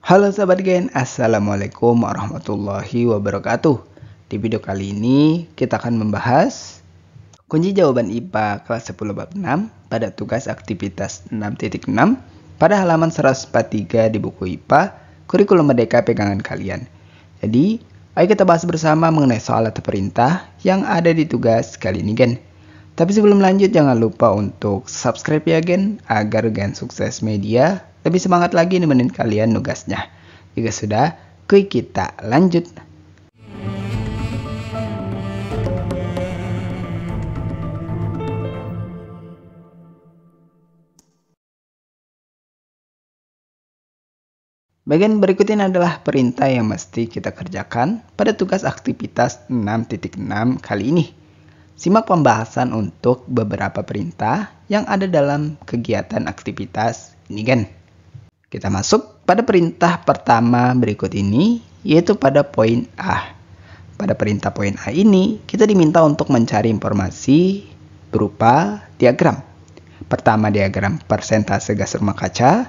Halo sahabat Gen, Assalamualaikum warahmatullahi wabarakatuh. Di video kali ini kita akan membahas kunci jawaban IPA kelas 10 bab 6 pada tugas aktivitas 6.6 pada halaman 143 di buku IPA Kurikulum Merdeka pegangan kalian. Jadi, ayo kita bahas bersama mengenai soal atau perintah yang ada di tugas kali ini Gen. Tapi sebelum lanjut jangan lupa untuk subscribe ya Gen, agar Gen Sukses Media lebih semangat lagi nemenin kalian nugasnya. Jika sudah, kuy kita lanjut. Bagian berikut ini adalah perintah yang mesti kita kerjakan pada tugas aktivitas 6.6 kali ini. Simak pembahasan untuk beberapa perintah yang ada dalam kegiatan aktivitas ini Gen. Kita masuk pada perintah pertama berikut ini, yaitu pada poin A. Pada perintah poin A ini, kita diminta untuk mencari informasi berupa diagram. Pertama, diagram persentase gas rumah kaca.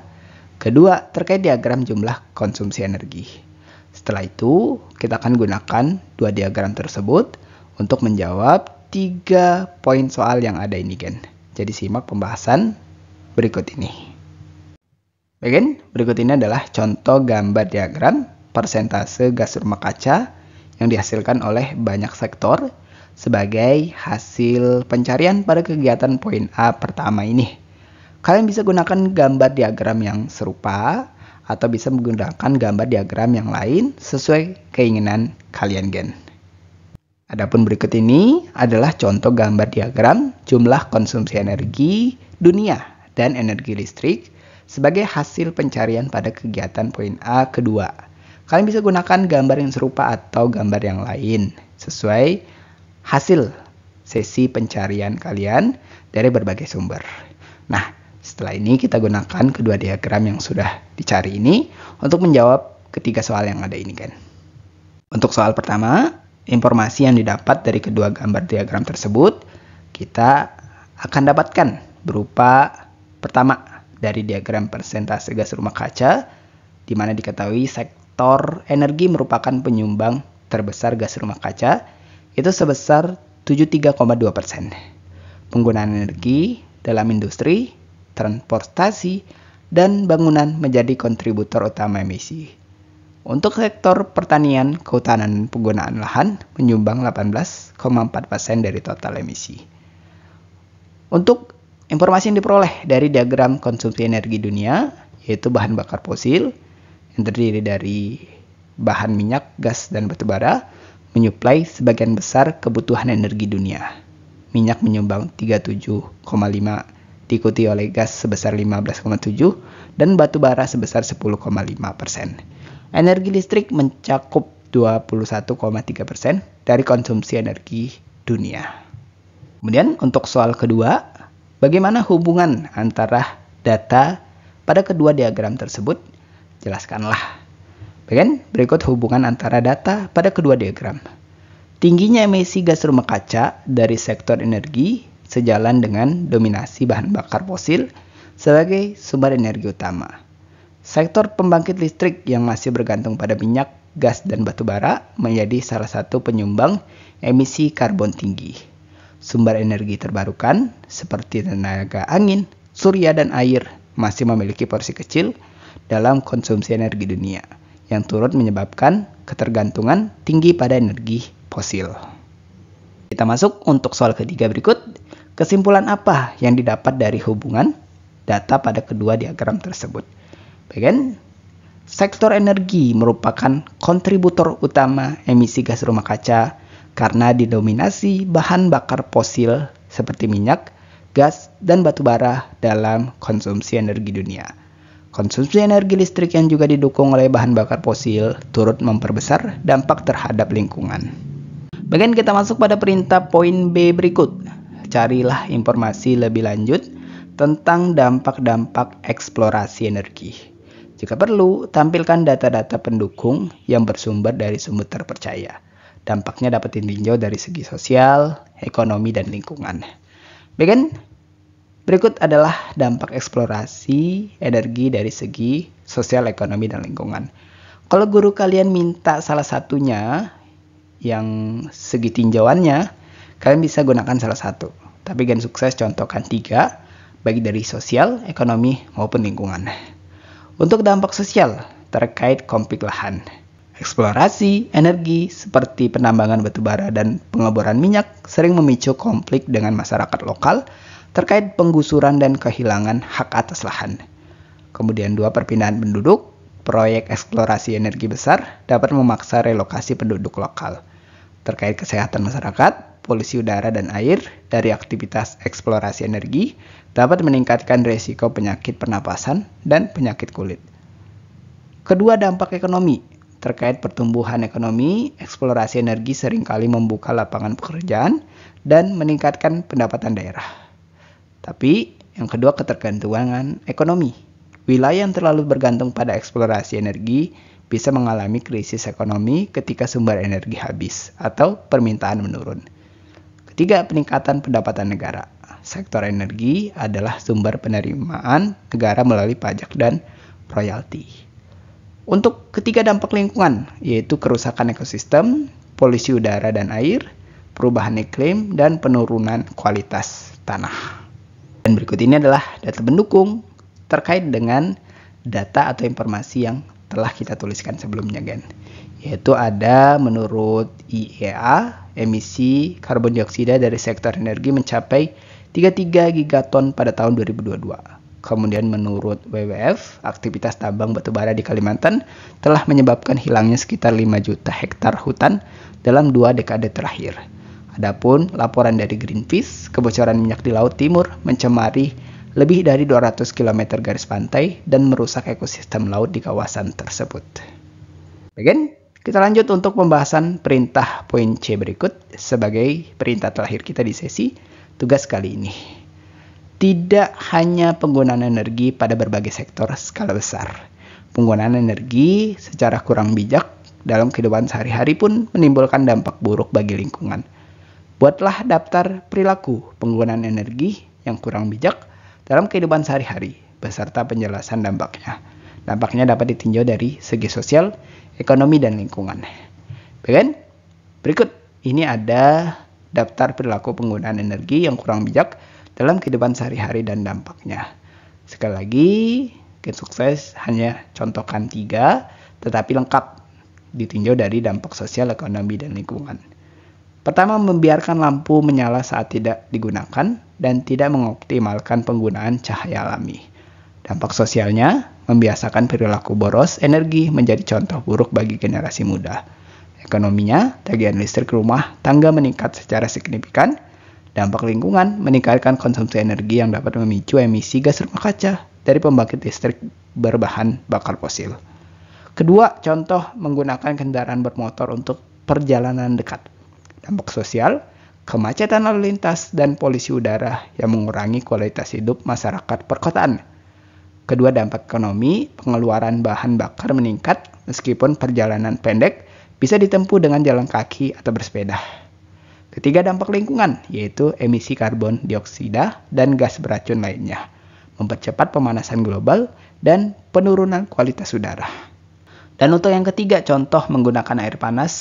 Kedua, terkait diagram jumlah konsumsi energi. Setelah itu, kita akan gunakan dua diagram tersebut untuk menjawab 3 poin soal yang ada ini, Gen. Jadi simak pembahasan berikut ini. Bagian berikut ini adalah contoh gambar diagram persentase gas rumah kaca yang dihasilkan oleh banyak sektor sebagai hasil pencarian pada kegiatan poin A pertama ini. Kalian bisa gunakan gambar diagram yang serupa atau bisa menggunakan gambar diagram yang lain sesuai keinginan kalian Gen. Adapun berikut ini adalah contoh gambar diagram jumlah konsumsi energi dunia dan energi listrik sebagai hasil pencarian pada kegiatan poin A kedua. Kalian bisa gunakan gambar yang serupa atau gambar yang lain sesuai hasil sesi pencarian kalian dari berbagai sumber. Nah, setelah ini kita gunakan kedua diagram yang sudah dicari ini untuk menjawab ketiga soal yang ada ini kan. Untuk soal pertama, informasi yang didapat dari kedua gambar diagram tersebut kita akan dapatkan berupa pertama dari diagram persentase gas rumah kaca, di mana diketahui sektor energi merupakan penyumbang terbesar gas rumah kaca, itu sebesar 73,2%. Penggunaan energi dalam industri, transportasi, dan bangunan menjadi kontributor utama emisi. Untuk sektor pertanian, kehutanan dan penggunaan lahan menyumbang 18,4% dari total emisi. Untuk informasi yang diperoleh dari diagram konsumsi energi dunia, yaitu bahan bakar fosil, yang terdiri dari bahan minyak, gas, dan batu bara, menyuplai sebagian besar kebutuhan energi dunia. Minyak menyumbang 37,5%, diikuti oleh gas sebesar 15,7% dan batu bara sebesar 10,5%. Energi listrik mencakup 21,3% dari konsumsi energi dunia. Kemudian untuk soal kedua, bagaimana hubungan antara data pada kedua diagram tersebut? Jelaskanlah. Bagian berikut hubungan antara data pada kedua diagram. Tingginya emisi gas rumah kaca dari sektor energi sejalan dengan dominasi bahan bakar fosil sebagai sumber energi utama. Sektor pembangkit listrik yang masih bergantung pada minyak, gas, dan batu bara menjadi salah satu penyumbang emisi karbon tinggi. Sumber energi terbarukan seperti tenaga angin, surya, dan air masih memiliki porsi kecil dalam konsumsi energi dunia yang turut menyebabkan ketergantungan tinggi pada energi fosil. Kita masuk untuk soal ketiga berikut. Kesimpulan apa yang didapat dari hubungan data pada kedua diagram tersebut? Bagian sektor energi merupakan kontributor utama emisi gas rumah kaca karena didominasi bahan bakar fosil seperti minyak, gas, dan batu bara dalam konsumsi energi dunia. Konsumsi energi listrik yang juga didukung oleh bahan bakar fosil turut memperbesar dampak terhadap lingkungan. Bagian kita masuk pada perintah poin B berikut. Carilah informasi lebih lanjut tentang dampak-dampak eksplorasi energi. Jika perlu, tampilkan data-data pendukung yang bersumber dari sumber terpercaya. Dampaknya dapat ditinjau dari segi sosial, ekonomi, dan lingkungan. Bagian Berikut adalah dampak eksplorasi energi dari segi sosial, ekonomi, dan lingkungan. Kalau guru kalian minta salah satunya yang segi tinjauannya, kalian bisa gunakan salah satu. Tapi Gen Sukses contohkan 3, baik dari sosial, ekonomi, maupun lingkungan. Untuk dampak sosial terkait konflik lahan. Eksplorasi energi seperti penambangan batubara dan pengeboran minyak sering memicu konflik dengan masyarakat lokal terkait penggusuran dan kehilangan hak atas lahan. Kemudian 2, perpindahan penduduk. Proyek eksplorasi energi besar dapat memaksa relokasi penduduk lokal. Terkait kesehatan masyarakat, polusi udara dan air dari aktivitas eksplorasi energi dapat meningkatkan risiko penyakit pernapasan dan penyakit kulit. Kedua, dampak ekonomi. Terkait pertumbuhan ekonomi, eksplorasi energi seringkali membuka lapangan pekerjaan dan meningkatkan pendapatan daerah. Tapi yang kedua, ketergantungan ekonomi. Wilayah yang terlalu bergantung pada eksplorasi energi bisa mengalami krisis ekonomi ketika sumber energi habis atau permintaan menurun. Ketiga, peningkatan pendapatan negara. Sektor energi adalah sumber penerimaan negara melalui pajak dan royalti. Untuk ketiga, dampak lingkungan, yaitu kerusakan ekosistem, polusi udara dan air, perubahan iklim, dan penurunan kualitas tanah. Dan berikut ini adalah data pendukung terkait dengan data atau informasi yang telah kita tuliskan sebelumnya, Gen. Yaitu ada menurut IEA, emisi karbon dioksida dari sektor energi mencapai 33 gigaton pada tahun 2022. Kemudian menurut WWF, aktivitas tambang batubara di Kalimantan telah menyebabkan hilangnya sekitar 5 juta hektar hutan dalam 2 dekade terakhir. Adapun laporan dari Greenpeace, kebocoran minyak di Laut Timur mencemari lebih dari 200 km garis pantai dan merusak ekosistem laut di kawasan tersebut. Baik, kita lanjut untuk pembahasan perintah poin C berikut sebagai perintah terakhir kita di sesi tugas kali ini. Tidak hanya penggunaan energi pada berbagai sektor skala besar. Penggunaan energi secara kurang bijak dalam kehidupan sehari-hari pun menimbulkan dampak buruk bagi lingkungan. Buatlah daftar perilaku penggunaan energi yang kurang bijak dalam kehidupan sehari-hari beserta penjelasan dampaknya. Dampaknya dapat ditinjau dari segi sosial, ekonomi, dan lingkungan. Baik, berikut ini ada daftar perilaku penggunaan energi yang kurang bijak dalam kehidupan sehari-hari dan dampaknya. Sekali lagi, Gen Sukses hanya contohkan 3, tetapi lengkap ditinjau dari dampak sosial, ekonomi, dan lingkungan. Pertama, membiarkan lampu menyala saat tidak digunakan dan tidak mengoptimalkan penggunaan cahaya alami. Dampak sosialnya, membiasakan perilaku boros energi menjadi contoh buruk bagi generasi muda. Ekonominya, tagihan listrik rumah tangga meningkat secara signifikan. Dampak lingkungan, meningkatkan konsumsi energi yang dapat memicu emisi gas rumah kaca dari pembangkit listrik berbahan bakar fosil. Kedua, contoh menggunakan kendaraan bermotor untuk perjalanan dekat. Dampak sosial, kemacetan lalu lintas, dan polusi udara yang mengurangi kualitas hidup masyarakat perkotaan. Kedua, dampak ekonomi, pengeluaran bahan bakar meningkat meskipun perjalanan pendek bisa ditempuh dengan jalan kaki atau bersepeda. Ketiga, dampak lingkungan, yaitu emisi karbon dioksida dan gas beracun lainnya, mempercepat pemanasan global dan penurunan kualitas udara. Dan untuk yang ketiga, contoh menggunakan air panas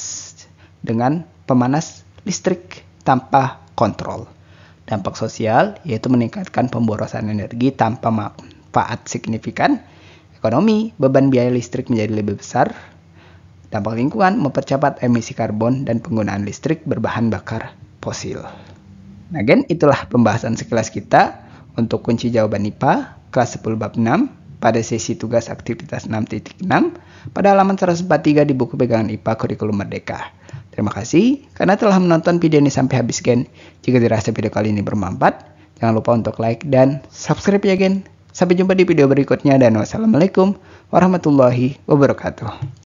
dengan pemanas listrik tanpa kontrol. Dampak sosial yaitu meningkatkan pemborosan energi tanpa manfaat signifikan. Ekonomi, beban biaya listrik menjadi lebih besar. Dampak lingkungan, mempercepat emisi karbon dan penggunaan listrik berbahan bakar fosil. Nah, Gen, itulah pembahasan sekilas kita untuk kunci jawaban IPA kelas 10 bab 6 pada sesi tugas aktivitas 6.6 pada halaman 143 di buku pegangan IPA Kurikulum Merdeka. Terima kasih karena telah menonton video ini sampai habis, Gen. Jika dirasa video kali ini bermanfaat, jangan lupa untuk like dan subscribe ya, Gen. Sampai jumpa di video berikutnya dan wassalamualaikum warahmatullahi wabarakatuh.